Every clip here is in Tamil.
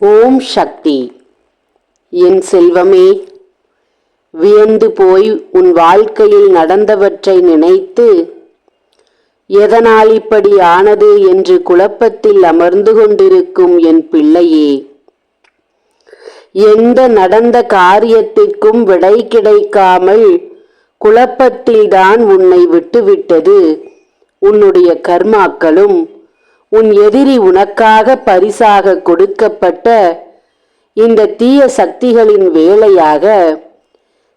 ஓம் சக்தி. என் செல்வமே, வியந்து போய் உன் வாழ்க்கையில் நடந்தவற்றை நினைத்து எதனால் இப்படி ஆனது என்று குழப்பத்தில் அமர்ந்து கொண்டிருக்கும் என் பிள்ளையே, எந்த நடந்த காரியத்திற்கும் விடை கிடைக்காமல் குழப்பத்தில்தான் உன்னை விட்டுவிட்டது உன்னுடைய கர்மாக்களும் உன் எதிரி உனக்காக பரிசாக கொடுக்கப்பட்ட இந்த தீய சக்திகளின் வேலையாக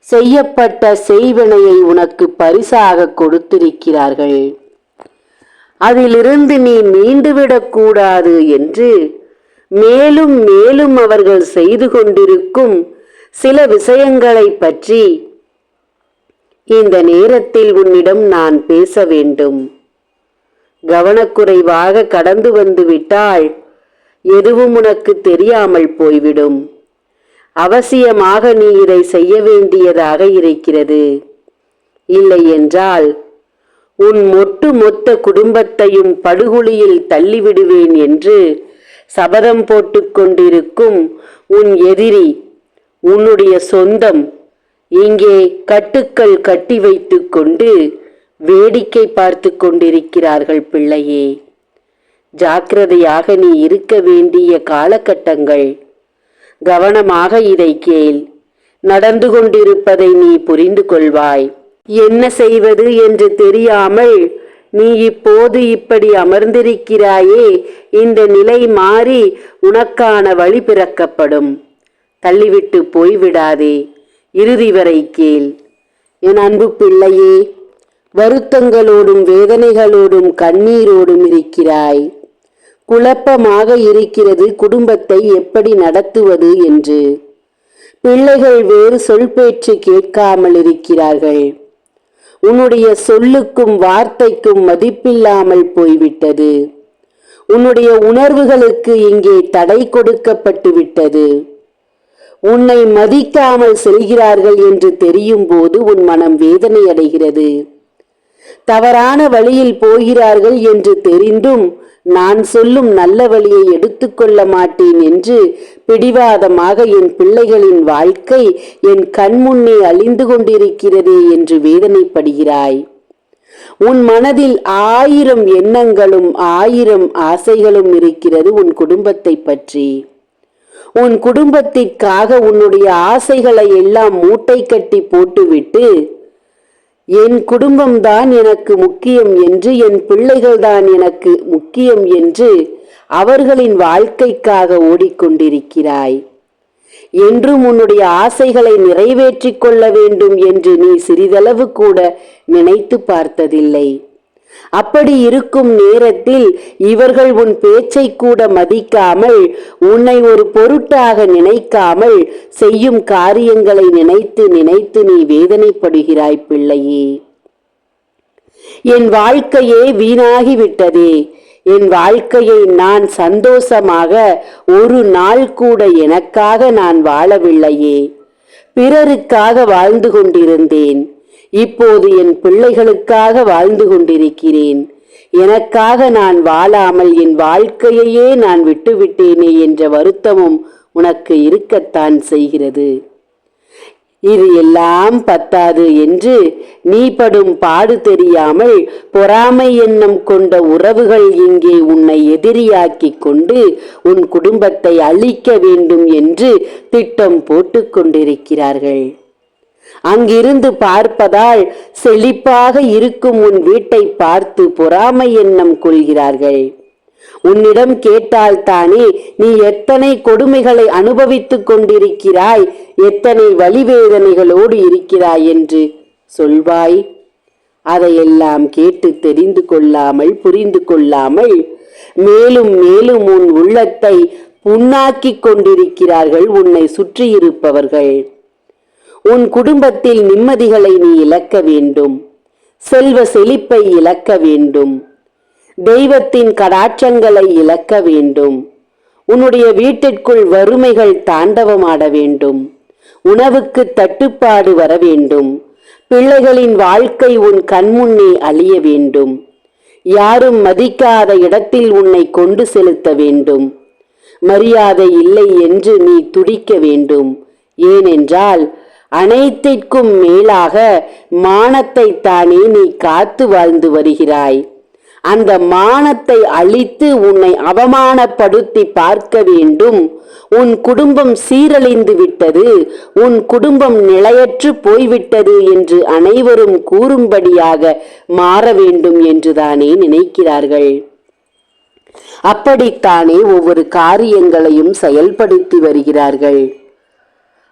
செய்யப்பட்ட செய்வினையை உனக்கு பரிசாக கொடுத்திருக்கிறார்கள். அதிலிருந்து நீ மீண்டுவிடக்கூடாது என்று மேலும் மேலும் அவர்கள் செய்து கொண்டிருக்கும் சில விஷயங்களை பற்றி இந்த நேரத்தில் உன்னிடம் நான் பேச வேண்டும். கவனக்குறைவாக கடந்து வந்து விட்டால் எதுவும் உனக்கு தெரியாமல் போய்விடும். அவசியமாக நீ இதை செய்ய வேண்டியதாக இருக்கிறது. இல்லை என்றால் உன் ஒட்டுமொத்த குடும்பத்தையும் படுகுழியில் தள்ளிவிடுவேன் என்று சபதம் போட்டுக் கொண்டிருக்கும் உன் எதிரி, உன்னுடைய சொந்தம், இங்கே கட்டுக்கள் கட்டி வைத்துக் கொண்டு வேடிக்கை பார்த்து கொண்டிருக்கிறார்கள். பிள்ளையே, ஜாக்கிரதையாக நீ இருக்க வேண்டிய காலகட்டங்கள். கவனமாக இதை கேள். நடந்து கொண்டிருப்பதை நீ புரிந்து கொள்வாய். என்ன செய்வது என்று தெரியாமல் நீ இப்போது இப்படி அமர்ந்திருக்கிறாயே, இந்த நிலை மாறி உனக்கான வழி பிறக்கப்படும். தள்ளிவிட்டு போய்விடாதே, இறுதி வரை கேள். என் அன்பு பிள்ளையே, வருத்தங்களோடும் வேதனைகளோடும் கண்ணீரோடும் இருக்கிறாய். குழப்பமாக இருக்கிறது குடும்பத்தை எப்படி நடத்துவது என்று. பிள்ளைகள் வேறு சொல் பேச்சு கேட்காமல் இருக்கிறார்கள். உன்னுடைய சொல்லுக்கும் வார்த்தைக்கும் மதிப்பில்லாமல் போய்விட்டது. உன்னுடைய உணர்வுகளுக்கு இங்கே தடை கொடுக்கப்பட்டு விட்டது. உன்னை மதிக்காமல் செல்கிறார்கள் என்று தெரியும் போது உன் மனம் வேதனை அடைகிறது. தவறான வழியில் போகிறார்கள் என்று தெரிந்தும் நான் சொல்லும் நல்ல வழியை எடுத்துக்கொள்ள மாட்டேன் என்று பிடிவாதமாக என் பிள்ளைகளின் வாழ்க்கை என் கண்முன்னே அழிந்து கொண்டிருக்கிறதே என்று வேதனைப்படுகிறாய். உன் மனதில் 1000 எண்ணங்களும் 1000 ஆசைகளும் இருக்கிறது உன் குடும்பத்தை பற்றி. உன் குடும்பத்திற்காக உன்னுடைய ஆசைகளை எல்லாம் மூட்டை கட்டி போட்டுவிட்டு என் குடும்பம்தான் எனக்கு முக்கியம் என்று, என் பிள்ளைகள்தான் எனக்கு முக்கியம் என்று அவர்களின் வாழ்க்கைக்காக ஓடிக்கொண்டிருக்கிறாய். என்றும் உன்னுடைய ஆசைகளை நிறைவேற்றிக் கொள்ள வேண்டும் என்று நீ சிறிதளவு கூட நினைத்து பார்த்ததில்லை. அப்படி இருக்கும் நேரத்தில் இவர்கள் உன் பேச்சை கூட மதிக்காமல், உன்னை ஒரு பொருட்டாக நினைக்காமல் செய்யும் காரியங்களை நினைத்து நினைத்து நீ வேதனைப்படுகிறாய். பிள்ளையே, என் வாழ்க்கையே வீணாகிவிட்டதே. என் வாழ்க்கையை நான் சந்தோஷமாக ஒரு நாள் கூட எனக்காக நான் வாழவில்லையே, பிறருக்காக வாழ்ந்து கொண்டிருந்தேன். இப்போது என் பிள்ளைகளுக்காக வாழ்ந்து கொண்டிருக்கிறேன். எனக்காக நான் வாழாமல் என் வாழ்க்கையையே நான் விட்டுவிட்டேனே என்ற வருத்தமும் உனக்கு இருக்கத்தான் செய்கிறது. இது எல்லாம் பத்தாது என்று நீ படும் பாடு தெரியாமல் பொறாமை எண்ணம் கொண்ட உறவுகள் இங்கே உன்னை எதிரியாக்கி கொண்டு உன் குடும்பத்தை அழிக்க வேண்டும் என்று திட்டம் போட்டு கொண்டிருக்கிறார்கள். அங்கிருந்து பார்ப்பதால் செழிப்பாக இருக்கும் உன் வீட்டை பார்த்து பொறாமை எண்ணம் கொள்கிறார்கள். உன்னிடம் கேட்டால் தானே நீ எத்தனை கொடுமைகளை அனுபவித்துக் கொண்டிருக்கிறாய், எத்தனை வலிவேதனைகளோடு இருக்கிறாய் என்று சொல்வாய். அதையெல்லாம் கேட்டு தெரிந்து கொள்ளாமல் புரிந்து கொள்ளாமல் மேலும் மேலும் உன் உள்ளத்தை புண்ணாக்கிக் கொண்டிருக்கிறார்கள் உன்னை சுற்றியிருப்பவர்கள். உன் குடும்பத்தில் நிம்மதிகளை நீ இழக்க வேண்டும். செல்வ செழிப்பை இழக்க வேண்டும். தெய்வத்தின் கடாட்சங்களை இழக்க வேண்டும். உன்னுடைய வீட்டிற்குள் வறுமைகள் தாண்டவமாட வேண்டும். உணவுக்கு தட்டுப்பாடு வர வேண்டும். பிள்ளைகளின் வாழ்க்கை உன் கண்முன்னே அழிய வேண்டும். யாரும் மதிக்காத இடத்தில் உன்னை கொண்டு செலுத்த வேண்டும். மரியாதை இல்லை என்று நீ துடிக்க வேண்டும். ஏனென்றால் அனைத்திற்கும் மேலாக மானத்தை தானே நீ காத்து வாழ்ந்து வருகிறாய். அந்த மானத்தை அழித்து உன்னை அவமானப்படுத்தி பார்க்க வேண்டும். உன் குடும்பம் சீரழிந்து விட்டது, உன் குடும்பம் நிலையற்று போய்விட்டது என்று அனைவரும் கூறும்படியாக மாற வேண்டும் என்றுதானே நினைக்கிறார்கள். அப்படித்தானே ஒவ்வொரு காரியங்களையும் செயல்படுத்தி வருகிறார்கள்.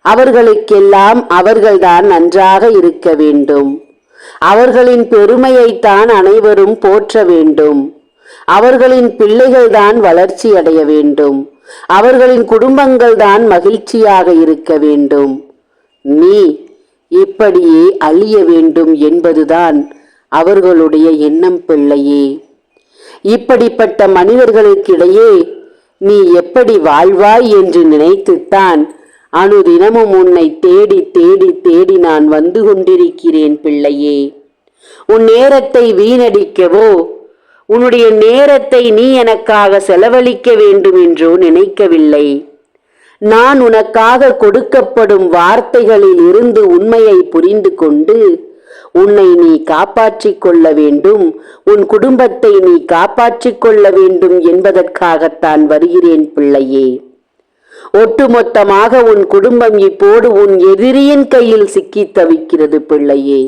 அவர்களுக்கெல்லாம் அவர்கள்தான் நன்றாக இருக்க வேண்டும். அவர்களின் பெருமையைத்தான் அனைவரும் போற்ற வேண்டும். அவர்களின் பிள்ளைகள்தான் வளர்ச்சி அடைய வேண்டும். அவர்களின் குடும்பங்கள் தான் மகிழ்ச்சியாக இருக்க வேண்டும். நீ இப்படியே அழிய வேண்டும் என்பதுதான் அவர்களுடைய எண்ணம் பிள்ளையே. இப்படிப்பட்ட மனிதர்களுக்கிடையே நீ எப்படி வாழ்வாய் என்று நினைத்துத்தான் அனுதினமும் உன்னை தேடி தேடி தேடி நான் வந்து கொண்டிருக்கிறேன் பிள்ளையே. உன் நேரத்தை வீணடிக்கவோ, உன்னுடைய நேரத்தை நீ எனக்காக செலவழிக்க வேண்டும் என்றோ நினைக்கவில்லை. நான் உனக்காக கொடுக்கப்படும் வார்த்தைகளில் இருந்து உண்மையை புரிந்து கொண்டு உன்னை நீ காப்பாற்றிக் கொள்ள வேண்டும், உன் குடும்பத்தை நீ காப்பாற்றிக் கொள்ள வேண்டும் என்பதற்காகத்தான் வருகிறேன் பிள்ளையே. ஒட்டுமொத்தமாக உன் குடும்பம் இப்போது உன் எதிரியின் கையில் சிக்கி தவிக்கிறது பிள்ளையே.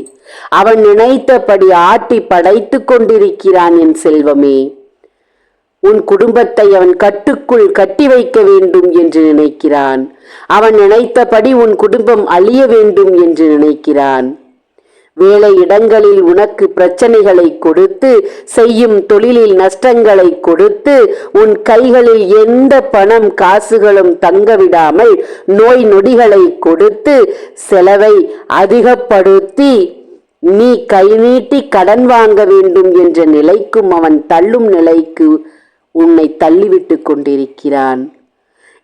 அவன் நினைத்தபடி ஆட்டி படைத்து கொண்டிருக்கிறான் என் செல்வமே. உன் குடும்பத்தை அவன் கட்டுக்குள் கட்டி வைக்க வேண்டும் என்று நினைக்கிறான். அவன் நினைத்தபடி உன் குடும்பம் அழிய வேண்டும் என்று நினைக்கிறான். வேலை இடங்களில் உனக்கு பிரச்சனைகளை கொடுத்து, செய்யும் தொழிலில் நஷ்டங்களை கொடுத்து, உன் கைகளில் எந்த பணம் காசுகளும் தங்கவிடாமல் நோய் நொடிகளை கொடுத்து, செலவை அதிகப்படுத்தி நீ கை நீட்டி கடன் வாங்க வேண்டும் என்ற நிலைக்கும் அவன் தள்ளும் நிலைக்கு உன்னை தள்ளிவிட்டு கொண்டிருக்கிறான்.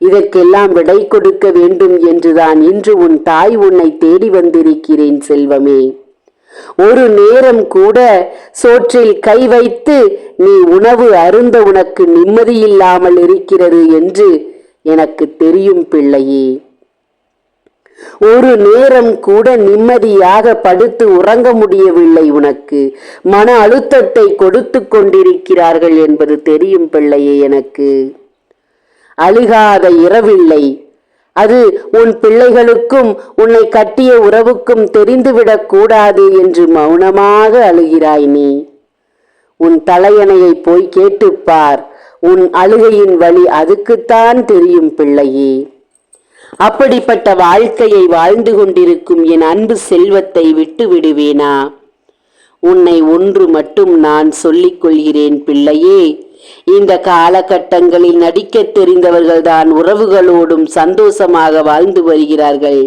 இதற்கெல்லாம் விடை கொடுக்க வேண்டும் என்றுதான் இன்று உன் தாய் உன்னை தேடி வந்திருக்கிறேன் செல்வமே. ஒரு நேரம் கூட சோற்றில் கை வைத்து நீ உணவு அருந்த உனக்கு நிம்மதியில்லாமல் இருக்கிறது என்று எனக்கு தெரியும் பிள்ளையே. ஒரு நேரம் கூட நிம்மதியாக படுத்து உறங்க முடியவில்லை. உனக்கு மன அழுத்தத்தை கொடுத்து கொண்டிருக்கிறார்கள் என்பது தெரியும் பிள்ளையே எனக்கு. அழுகாத இரவில்லை. அது உன் பிள்ளைகளுக்கும் உன்னை கட்டிய உறவுக்கும் தெரிந்துவிடக் கூடாது என்று மௌனமாக அழுகிறாய் நீ. உன் தலையணையை போய் கேட்டுப்பார். உன் அழுகையின் வழி அதுக்குத்தான் தெரியும் பிள்ளையே. அப்படிப்பட்ட வாழ்க்கையை வாழ்ந்து கொண்டிருக்கும் என் அன்பு செல்வத்தை விட்டு விடுவேனா? உன்னை ஒன்று மட்டும் நான் சொல்லிக் கொள்கிறேன் பிள்ளையே. இந்த காலகட்டங்களில் நடிக்க தெரிந்தவர்கள்தான் உறவுகளோடும் சந்தோஷமாக வாழ்ந்து வருகிறார்கள்.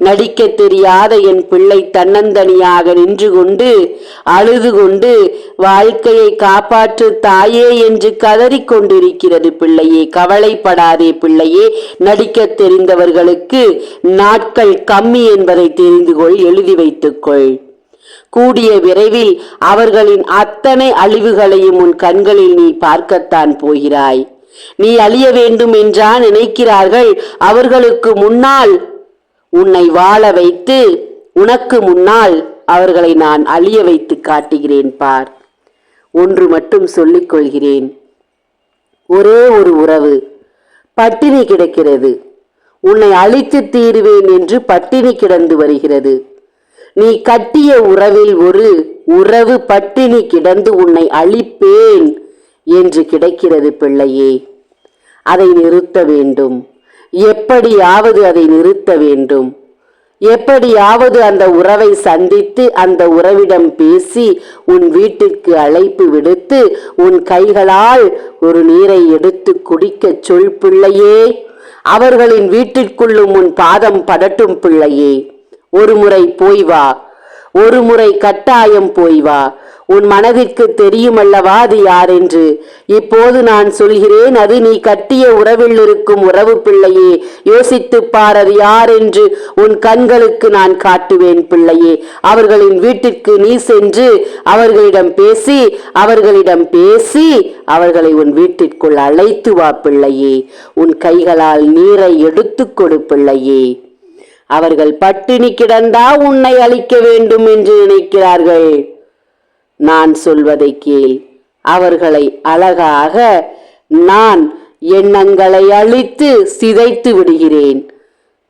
நடிக்க தெரியாத என் பிள்ளை தன்னந்தனியாக நின்று கொண்டு அழுது கொண்டு வாழ்க்கையை காப்பாற்று தாயே என்று கதறிக் கொண்டிருக்கிறது பிள்ளையே. கவலைப்படாதே பிள்ளையே. நடிக்க தெரிந்தவர்களுக்கு நாட்கள் கம்மி என்பதை தெரிந்து கொள், எழுதி வைத்துக்கொள். கூடிய விரைவில் அவர்களின் அத்தனை அழிவுகளையும் உன் கண்களில் நீ பார்க்கத்தான் போகிறாய். நீ அழிய வேண்டும் என்றா நினைக்கிறார்கள். அவர்களுக்கு முன்னால் உன்னை வாழ வைத்து, உனக்கு முன்னால் அவர்களை நான் அழிய வைத்து காட்டுகிறேன் பார். ஒன்று மட்டும் சொல்லிக் கொள்கிறேன். ஒரே ஒரு உறவு பட்டினி கிடக்கிறது. உன்னை அழித்து தீருவேன் என்று பட்டினி கிடந்து வருகிறது. நீ கட்டிய உறவில் ஒரு உறவு பட்டினி கிடந்து உன்னை அழிப்பேன் என்று கிடைக்கிறது பிள்ளையே. அதை நிறுத்த வேண்டும். எப்படியாவது அதை நிறுத்த வேண்டும். எப்படியாவது அந்த உறவை சந்தித்து அந்த உறவிடம் பேசி உன் வீட்டிற்கு அழைப்பு விடுத்து உன் கைகளால் ஒரு நீரை எடுத்து குடிக்க சொல் பிள்ளையே. அவர்களின் வீட்டிற்குள்ளும் உன் பாதம் படட்டும் பிள்ளையே. ஒரு முறை போய் வா. ஒரு முறை கட்டாயம் போய் வா. உன் மனதிற்கு தெரியுமல்லவா அது யார் என்று. இப்போது நான் சொல்கிறேன், அது நீ கட்டிய உறவில் இருக்கும் உறவு பிள்ளையே. யோசித்துப் பார், அது யார் என்று உன் கண்களுக்கு நான் காட்டுவேன் பிள்ளையே. அவர்களின் வீட்டிற்கு நீ சென்று அவர்களிடம் பேசி அவர்களை உன் வீட்டிற்குள் அழைத்து வா பிள்ளையே. உன் கைகளால் நீரை எடுத்துக் கொடு பிள்ளையே. அவர்கள் பட்டினி கிடந்தா உன்னை அழிக்க வேண்டும் என்று நினைக்கிறார்கள். நான் சொல்வதை கேள். அவர்களை அழகாக நான் எண்ணங்களை அழித்து சிதைத்து விடுகிறேன்.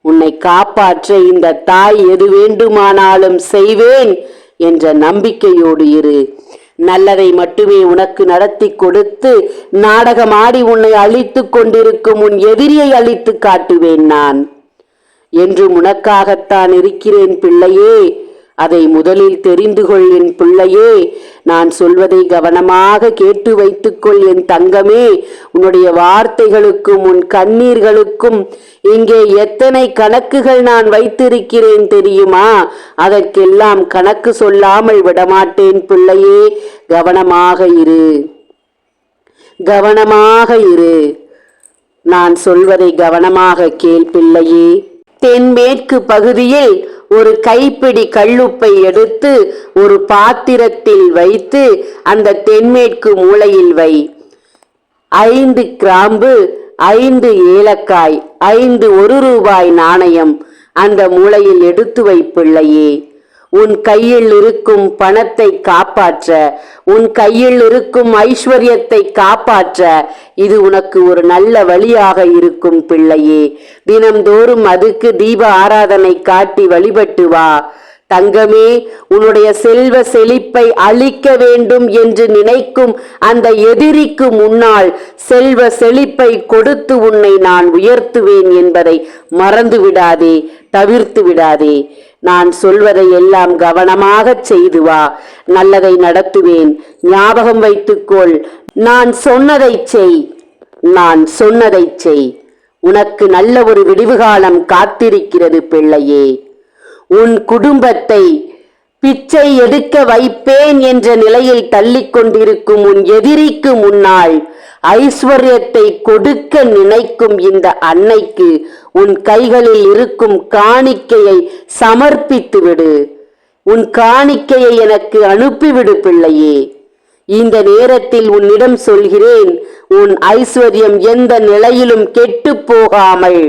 உன்னை காப்பாற்ற இந்த தாய் எது வேண்டுமானாலும் செய்வேன் என்ற நம்பிக்கையோடு இரு. நல்லதை மட்டுமே உனக்கு நடத்தி கொடுத்து நாடகமாடி உன்னை அழித்து கொண்டிருக்கும் உன் எதிரியை அழித்து காட்டுவேன் நான். என்றும் உனக்காகத்தான் இருக்கிறேன் பிள்ளையே. அதை முதலில் தெரிந்து கொள் என் பிள்ளையே. நான் சொல்வதை கவனமாக கேட்டு வைத்துக்கொள் என் தங்கமே. உன்னுடைய வார்த்தைகளுக்கும் உன் கண்ணீர்களுக்கும் இங்கே எத்தனை கணக்குகள் நான் வைத்திருக்கிறேன் தெரியுமா? அதற்கெல்லாம் கணக்கு சொல்லாமல் விடமாட்டேன் பிள்ளையே. கவனமாக இரு. நான் சொல்வதை கவனமாக கேள் பிள்ளையே. தென்மேற்கு பகுதியில் ஒரு கைப்பிடி கல்லுப்பை எடுத்து ஒரு பாத்திரத்தில் வைத்து அந்த தென்மேற்கு மூலையில் வை. 5 கிராம்பு, 5 ஏலக்காய், 5 1 ரூபாய் நாணயம் அந்த மூலையில் எடுத்து வை பிள்ளையே. உன் கையில் இருக்கும் பணத்தை காப்பாற்ற, உன் கையில் இருக்கும் ஐஸ்வர்யத்தை காப்பாற்ற இது உனக்கு ஒரு நல்ல வழியாக இருக்கும் பிள்ளையே. தினம்தோறும் அதுக்கு தீப ஆராதனை காட்டி வழிபட்டு வா தங்கமே. உன்னுடைய செல்வ செழிப்பை அழிக்க வேண்டும் என்று நினைக்கும் அந்த எதிரிக்கு முன்னால் செல்வ செழிப்பை கொடுத்து உன்னை நான் உயர்த்துவேன் என்பதை மறந்து விடாதே, தவிர்த்து விடாதே. நான் சொல்வதை எல்லாம் கவனமாக செய்து வா. நல்லதை நடத்துவேன். ஞாபகம் வைத்துக்கொள். நான் சொன்னதை செய். உனக்கு நல்ல ஒரு விடிவு காலம் காத்திருக்கிறது பிள்ளையே. உன் குடும்பத்தை பிச்சை எடுக்க வைப்பேன் என்ற நிலையில் தள்ளிக் கொண்டிருக்கும் உன் எதிரிக்கு முன்னால் ஐஸ்வர்யத்தை கொடுக்க நினைக்கும் இந்த அன்னைக்கு உன் கைகளில் இருக்கும் காணிக்கையை சமர்ப்பித்து விடு. உன் காணிக்கையை எனக்கு அனுப்பிவிடு பிள்ளையே. இந்த நேரத்தில் உன்னிடம் சொல்கிறேன், உன் ஐஸ்வர்யம் எந்த நிலையிலும் கெட்டு போகாமல்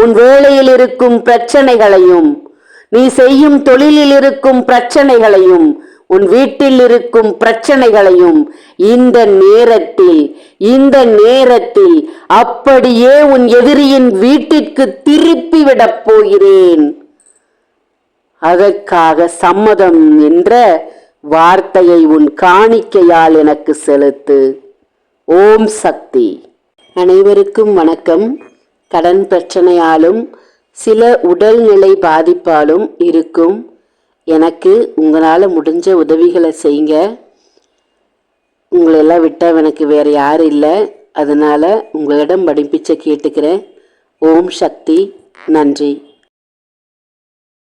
உன் வேலையில் இருக்கும் பிரச்சனைகளையும், நீ செய்யும் தொழிலில் இருக்கும் பிரச்சனைகளையும், உன் வீட்டில் இருக்கும் பிரச்சனைகளையும் இந்த நேரத்தில் அப்படியே உன் எதிரியின் வீட்டிற்கு திருப்பி விடப் போகிறேன். அதற்காக சம்மதம் என்ற வார்த்தையை உன் காணிக்கையால் எனக்கு செலுத்து. ஓம் சக்தி. அனைவருக்கும் வணக்கம். கடன் பிரச்சனையாலும் சில உடல்நிலை பாதிப்பாலும் இருக்கும் எனக்கு உங்களால் முடிஞ்ச உதவிகளை செய்யுங்க. உங்களெல்லாம் விட்டால் எனக்கு வேறு யாரும் இல்லை. அதனால் உங்களிடம் படிப்பிச்சை கேட்டுக்கிறேன். ஓம் சக்தி. நன்றி.